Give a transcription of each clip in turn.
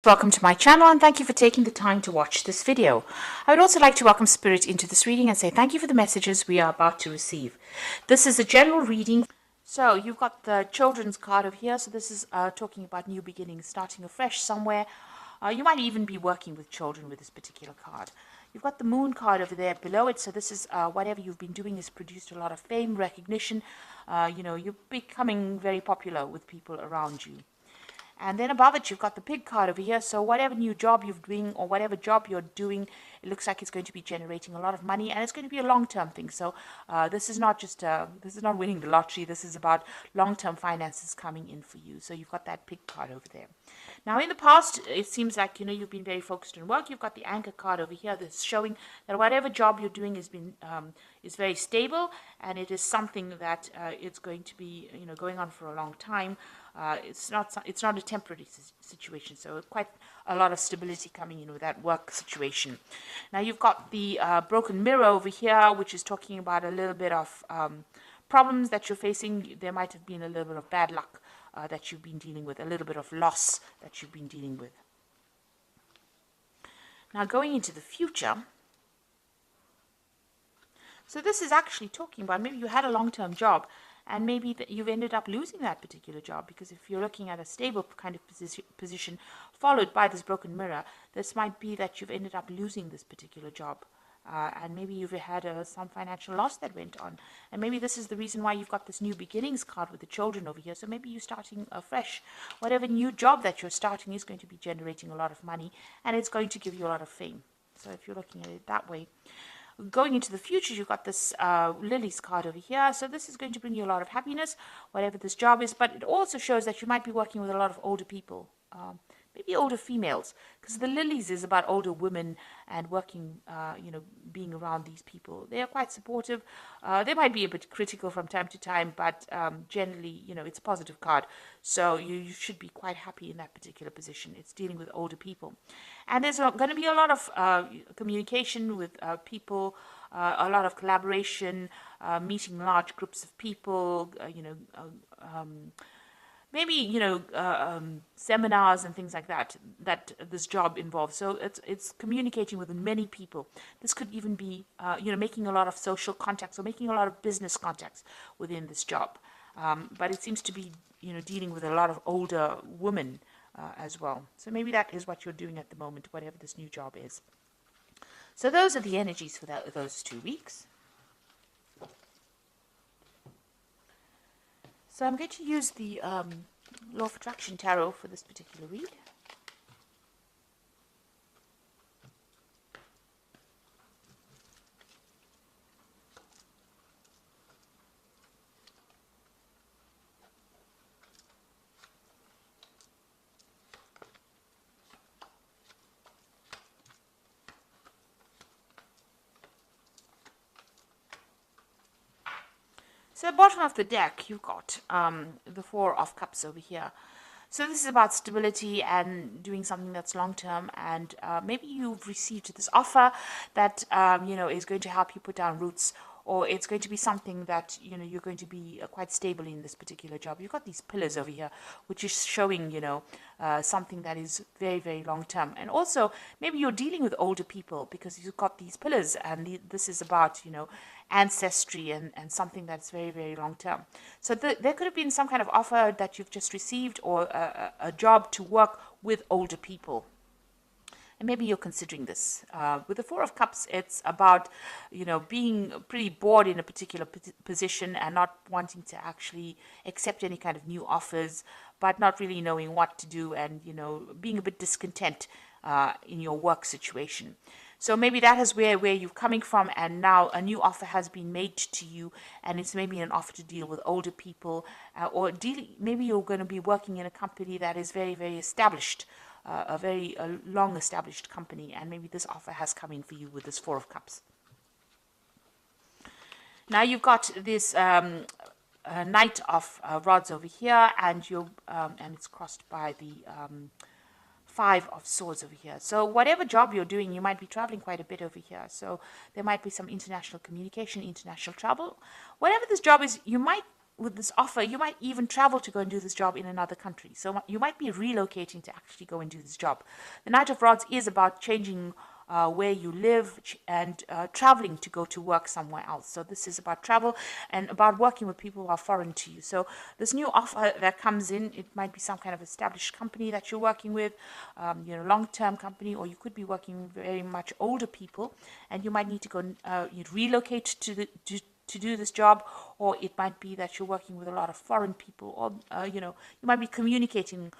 Welcome to my channel and thank you for taking the time to watch this video. I would also like to welcome Spirit into this reading and say thank you for the messages we are about to receive. This is a general reading. So you've got the children's card over here. So this is talking about new beginnings, starting afresh somewhere. You might even be working with children with this particular card. You've got the moon card over there below it. So this is whatever you've been doing has produced a lot of fame, recognition. You're becoming very popular with people around you. And then above it, you've got the pig card over here. So whatever new job you're doing or whatever job you're doing, it looks like it's going to be generating a lot of money and it's going to be a long-term thing. So this is not just, this is not winning the lottery. This is about long-term finances coming in for you. So you've got that pig card over there. Now in the past, it seems like, you've been very focused on work. You've got the anchor card over here that's showing that whatever job you're doing is very stable and it is something that it's going to be, going on for a long time. It's not a temporary situation, so quite a lot of stability coming in with that work situation. Now you've got the broken mirror over here, which is talking about a little bit of problems that you're facing. There might have been a little bit of bad luck that you've been dealing with, a little bit of loss that you've been dealing with. Now going into the future, so this is actually talking about maybe you had a long-term job and maybe that you've ended up losing that particular job, because if you're looking at a stable kind of position followed by this broken mirror, this might be that you've ended up losing this particular job. And maybe you've had some financial loss that went on. And maybe this is the reason why you've got this new beginnings card with the children over here. So maybe you're starting afresh. Whatever new job that you're starting is going to be generating a lot of money and it's going to give you a lot of fame. So if you're looking at it that way. Going into the future, you've got this Lily's card over here. So this is going to bring you a lot of happiness, whatever this job is. But it also shows that you might be working with a lot of older people, maybe older females, because the Lilies is about older women and working, being around these people. They are quite supportive. They might be a bit critical from time to time, but generally, it's a positive card. So you should be quite happy in that particular position. It's dealing with older people. And there's going to be a lot of communication with people, a lot of collaboration, meeting large groups of people, maybe seminars and things like that this job involves. So it's communicating with many people. This could even be making a lot of social contacts or making a lot of business contacts within this job. But it seems to be dealing with a lot of older women as well. So maybe that is what you're doing at the moment, whatever this new job is. So those are the energies for those 2 weeks. So I'm going to use the Law of Attraction Tarot for this particular read. So bottom of the deck, you've got the Four of Cups over here. So this is about stability and doing something that's long-term, and maybe you've received this offer that, is going to help you put down roots, or it's going to be something that, you're going to be quite stable in this particular job. You've got these pillars over here, which is showing, something that is very, very long-term. And also, maybe you're dealing with older people because you've got these pillars, and this is about, ancestry and something that's very, very long-term. So there could have been some kind of offer that you've just received, or a job to work with older people. And maybe you're considering this. With the Four of Cups, it's about, being pretty bored in a particular position and not wanting to actually accept any kind of new offers, but not really knowing what to do and, being a bit discontent in your work situation. So maybe that is where you're coming from, and now a new offer has been made to you, and it's maybe an offer to deal with older people, or maybe you're going to be working in a company that is very, very established, a very long-established company, and maybe this offer has come in for you with this Four of Cups. Now you've got this Knight of Rods over here, and it's crossed by the Five of Swords over here. So whatever job you're doing, you might be traveling quite a bit over here. So there might be some international communication, international travel. Whatever this job is, you might with this offer, you might even travel to go and do this job in another country. So you might be relocating to actually go and do this job. The Knight of Rods is about changing where you live and traveling to go to work somewhere else. So this is about travel and about working with people who are foreign to you. So this new offer that comes in, it might be some kind of established company that you're working with, long-term company, or you could be working with very much older people, and you might need to go you'd relocate to do this job, or it might be that you're working with a lot of foreign people, or you might be communicating,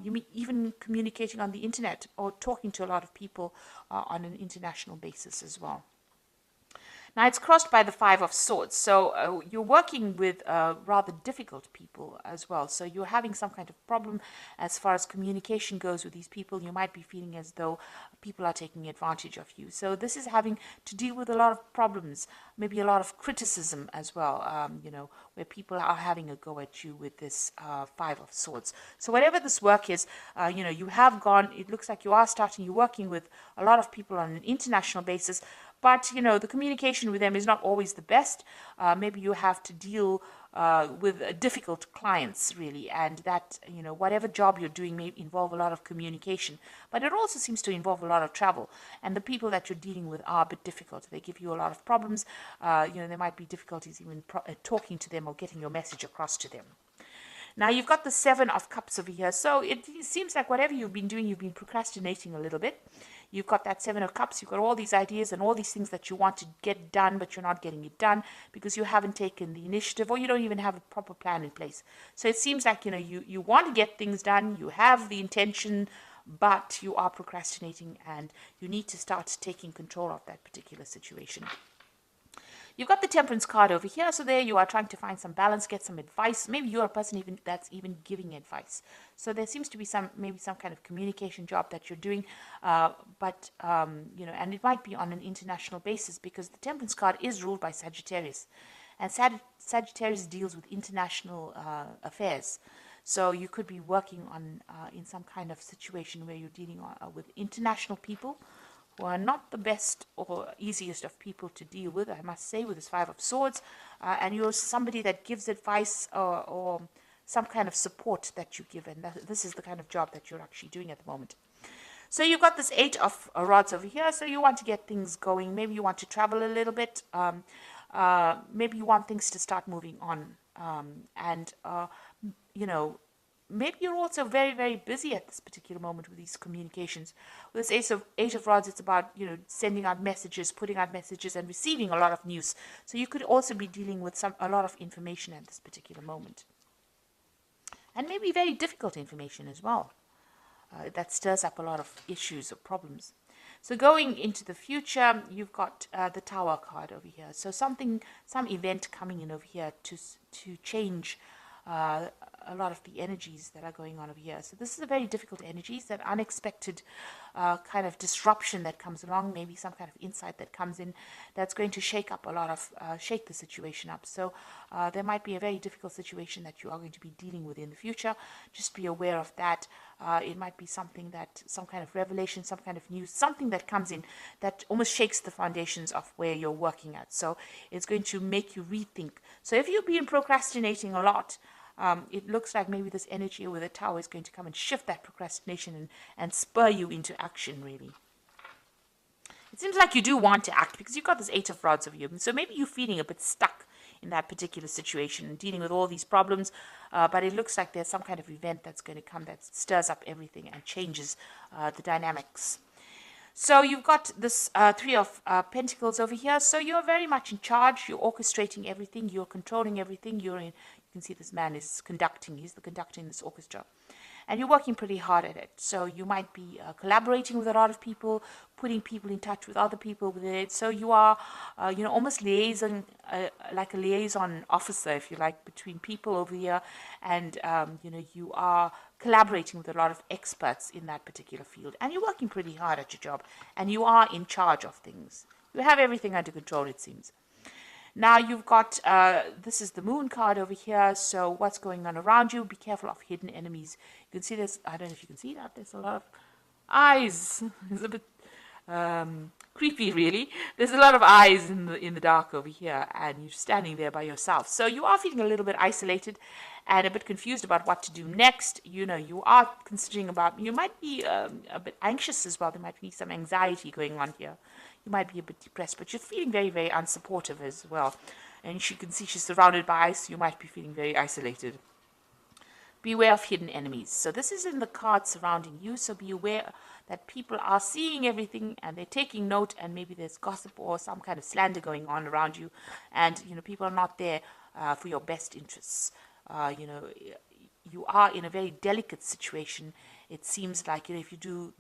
you may even communicating on the internet or talking to a lot of people on an international basis as well. Now it's crossed by the Five of Swords, so you're working with rather difficult people as well. So you're having some kind of problem as far as communication goes with these people. You might be feeling as though people are taking advantage of you. So this is having to deal with a lot of problems, maybe a lot of criticism as well, where people are having a go at you with this Five of Swords. So whatever this work is, you have gone, it looks like you're working with a lot of people on an international basis, but, the communication with them is not always the best. Maybe you have to deal with difficult clients, really, and that, whatever job you're doing may involve a lot of communication. But it also seems to involve a lot of travel. And the people that you're dealing with are a bit difficult. They give you a lot of problems. There might be difficulties even talking to them or getting your message across to them. Now you've got the Seven of Cups over here. So it seems like whatever you've been doing, you've been procrastinating a little bit. You've got that Seven of Cups. You've got all these ideas and all these things that you want to get done, but you're not getting it done because you haven't taken the initiative, or you don't even have a proper plan in place. So it seems like, you want to get things done. You have the intention, but you are procrastinating, and you need to start taking control of that particular situation. You've got the Temperance card over here, so there you are trying to find some balance, get some advice. Maybe you're a person that's even giving advice. So there seems to be maybe some kind of communication job that you're doing, and it might be on an international basis, because the Temperance card is ruled by Sagittarius, and Sagittarius deals with international affairs. So you could be working on in some kind of situation where you're dealing with international people, who are not the best or easiest of people to deal with, I must say, with this Five of Swords. And you're somebody that gives advice or some kind of support that you give. And this is the kind of job that you're actually doing at the moment. So you've got this Eight of Rods over here. So you want to get things going. Maybe you want to travel a little bit. Maybe you want things to start moving on. Maybe you're also very, very busy at this particular moment with these communications. With this Eight of Rods, it's about, sending out messages, putting out messages, and receiving a lot of news. So you could also be dealing with a lot of information at this particular moment. And maybe very difficult information as well. That stirs up a lot of issues or problems. So going into the future, you've got the Tower card over here. So some event coming in over here to change a lot of the energies that are going on over here. So this is a very difficult energy. It's that unexpected kind of disruption that comes along, maybe some kind of insight that comes in that's going to shake the situation up. So there might be a very difficult situation that you are going to be dealing with in the future. Just be aware of that. It might be some kind of revelation, some kind of news, something that comes in that almost shakes the foundations of where you're working at. So it's going to make you rethink. So if you've been procrastinating a lot, it looks like maybe this energy with the Tower is going to come and shift that procrastination and spur you into action, really. It seems like you do want to act because you've got this Eight of Rods over you. So maybe you're feeling a bit stuck in that particular situation and dealing with all these problems. But it looks like there's some kind of event that's going to come that stirs up everything and changes the dynamics. So you've got this Three of Pentacles over here. So you're very much in charge. You're orchestrating everything. You're controlling everything. You can see this man is conducting. He's the conductor in this orchestra. And you're working pretty hard at it. So you might be collaborating with a lot of people, putting people in touch with other people with it. So you are, almost liaison, like a liaison officer, if you like, between people over here. And, you are collaborating with a lot of experts in that particular field. And you're working pretty hard at your job. And you are in charge of things. You have everything under control, it seems. Now you've got, this is the Moon card over here, so what's going on around you? Be careful of hidden enemies. You can see this, I don't know if you can see that, there's a lot of eyes. It's a bit creepy, really. There's a lot of eyes in the dark over here, and you're standing there by yourself. So you are feeling a little bit isolated and a bit confused about what to do next. You know, you are considering about, you might be a bit anxious as well. There might be some anxiety going on here. You might be a bit depressed, but you're feeling very, very unsupportive as well. And you can see she's surrounded by ice. You might be feeling very isolated. Beware of hidden enemies. So this is in the card surrounding you. So be aware that people are seeing everything and they're taking note, and maybe there's gossip or some kind of slander going on around you. And, you know, people are not there for your best interests. You know, you are in a very delicate situation. It seems like, you know, if you do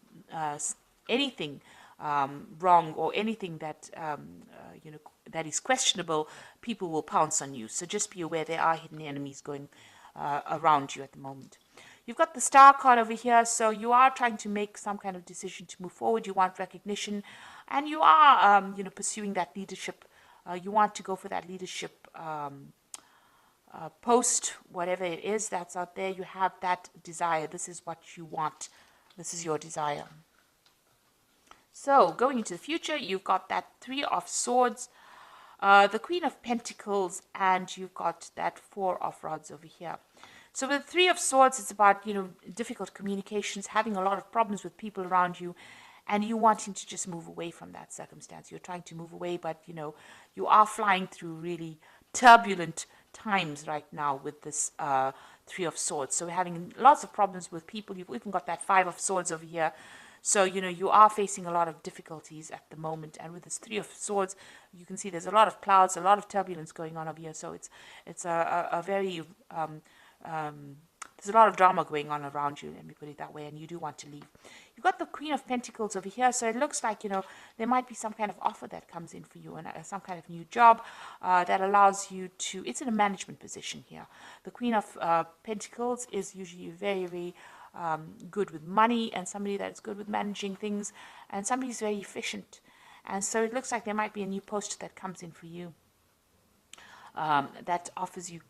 anything wrong or anything that, you know, that is questionable, people will pounce on you. So just be aware there are hidden enemies going around you at the moment. You've got the star card over here, so you are trying to make some kind of decision to move forward. You want recognition, and you are, you know, pursuing that leadership. You want to go for that leadership post, whatever it is that's out there. You have that desire. This is what you want. This is your desire. So going into the future, you've got that Three of Swords, the Queen of Pentacles, and you've got that Four of Rods over here. So with the Three of Swords, it's about, you know, difficult communications, having a lot of problems with people around you, and you wanting to just move away from that circumstance. You're trying to move away, but, you know, you are flying through really turbulent times right now with this Three of Swords. So we're having lots of problems with people. You've even got that Five of Swords over here. So, you know, you are facing a lot of difficulties at the moment. And with this Three of Swords, you can see there's a lot of clouds, a lot of turbulence going on over here. So it's a very, there's a lot of drama going on around you, let me put it that way, and you do want to leave. You've got the Queen of Pentacles over here. So it looks like, you know, there might be some kind of offer that comes in for you, and some kind of new job that allows you to, it's in a management position here. The Queen of Pentacles is usually very, very good with money, and somebody that's good with managing things, and somebody who's very efficient. And so it looks like there might be a new post that comes in for you that offers you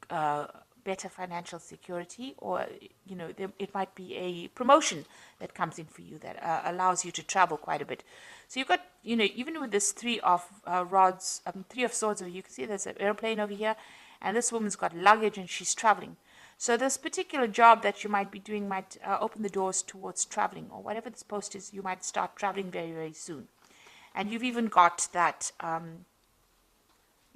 better financial security, or, you know, it might be a promotion that comes in for you that allows you to travel quite a bit. So you've got, you know, even with this Three of Rods, Three of Swords, you can see there's an airplane over here, and this woman's got luggage and she's traveling. So this particular job that you might be doing might open the doors towards traveling, or whatever this post is, you might start traveling very, very soon. And you've even got that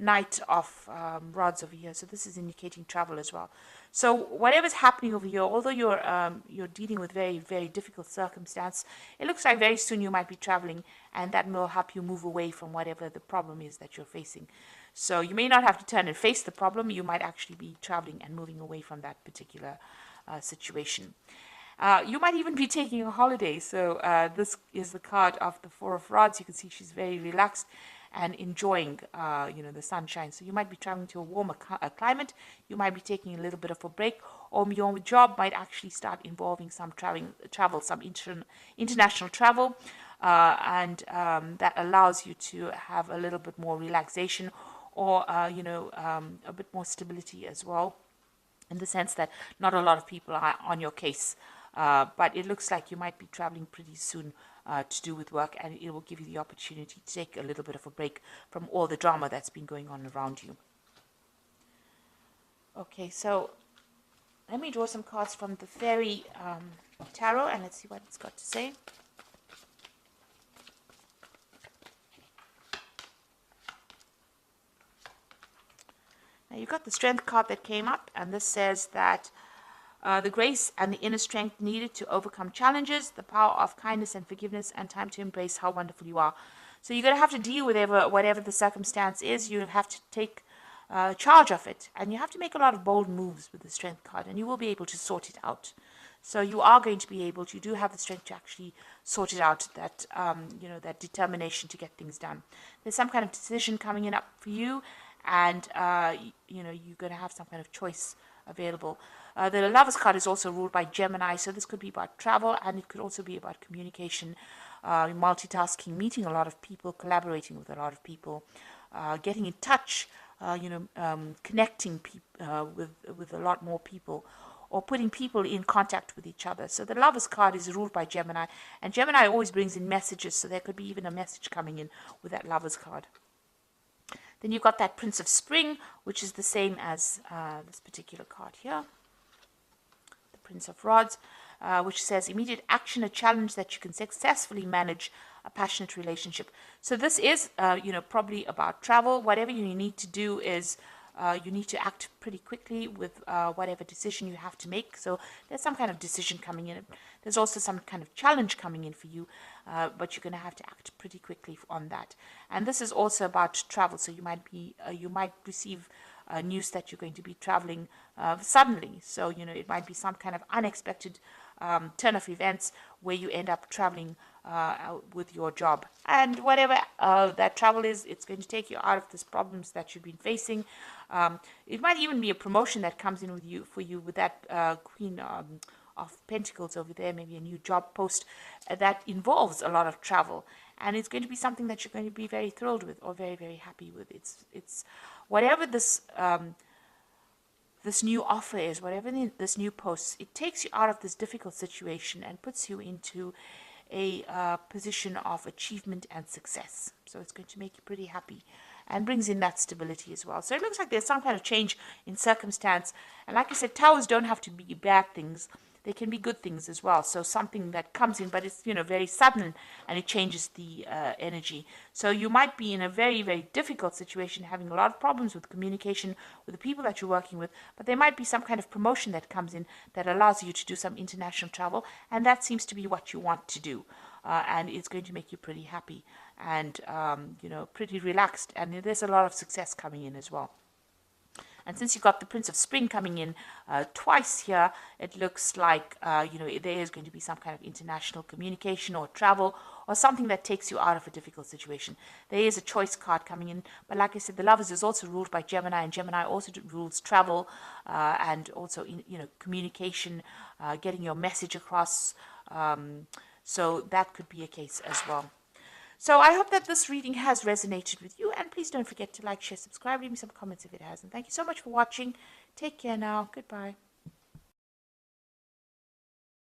Knight of Rods over here. So this is indicating travel as well. So whatever's happening over here, although you're dealing with very, very difficult circumstance, it looks like very soon you might be traveling, and that will help you move away from whatever the problem is that you're facing. So you may not have to turn and face the problem. You might actually be traveling and moving away from that particular situation. You might even be taking a holiday. So this is the card of the Four of Rods. You can see she's very relaxed and enjoying, you know, the sunshine. So you might be traveling to a warmer climate. You might be taking a little bit of a break, or your job might actually start involving some travel, some international travel, and that allows you to have a little bit more relaxation, or, you know, a bit more stability as well, in the sense that not a lot of people are on your case. But it looks like you might be traveling pretty soon to do with work, and it will give you the opportunity to take a little bit of a break from all the drama that's been going on around you. Okay, so let me draw some cards from the Fairy Tarot, and let's see what it's got to say. Now you've got the Strength card that came up, and this says that the grace and the inner strength needed to overcome challenges, the power of kindness and forgiveness, and time to embrace how wonderful you are. So you're going to have to deal with whatever the circumstance is. You have to take charge of it, and you have to make a lot of bold moves with the Strength card, and you will be able to sort it out. So you are going to be able to, you do have the strength to actually sort it out, that, you know, that determination to get things done. There's some kind of decision coming in up for you, and, you know, you're going to have some kind of choice available. The Lovers card is also ruled by Gemini, so this could be about travel, and it could also be about communication, multitasking, meeting a lot of people, collaborating with a lot of people, getting in touch, you know, connecting with a lot more people, or putting people in contact with each other. So the Lovers card is ruled by Gemini, and Gemini always brings in messages, so there could be even a message coming in with that Lovers card. Then you've got that Prince of Spring, which is the same as this particular card here. The Prince of Rods, which says immediate action, a challenge that you can successfully manage, a passionate relationship. So this is, probably about travel. Whatever you need to do is you need to act pretty quickly with whatever decision you have to make. So there's some kind of decision coming in. There's also some kind of challenge coming in for you, but you're going to have to act pretty quickly on that. And this is also about travel. So you might receive news that you're going to be traveling suddenly. So it might be some kind of unexpected turn of events where you end up traveling with your job, and whatever that travel is, it's going to take you out of these problems that you've been facing. It might even be a promotion that comes in for you with that Queen of Pentacles over there, maybe a new job post that involves a lot of travel, and it's going to be something that you're going to be very thrilled with or very, very happy with. It's whatever this this new offer is, whatever this new post, it takes you out of this difficult situation and puts you into a position of achievement and success. So it's going to make you pretty happy and brings in that stability as well. So it looks like there's some kind of change in circumstance. And like I said, towers don't have to be bad things. They can be good things as well. So something that comes in, but it's, very sudden, and it changes the energy. So you might be in a very, very difficult situation, having a lot of problems with communication with the people that you're working with, but there might be some kind of promotion that comes in that allows you to do some international travel, and that seems to be what you want to do. And it's going to make you pretty happy and, pretty relaxed. And there's a lot of success coming in as well. And since you've got the Prince of Spring coming in twice here, it looks like, there is going to be some kind of international communication or travel or something that takes you out of a difficult situation. There is a choice card coming in. But like I said, the Lovers is also ruled by Gemini, and Gemini also rules travel and also, communication, getting your message across. So that could be a case as well. So I hope that this reading has resonated with you, and please don't forget to like, share, subscribe, leave me some comments if it has. And thank you so much for watching. Take care now. Goodbye.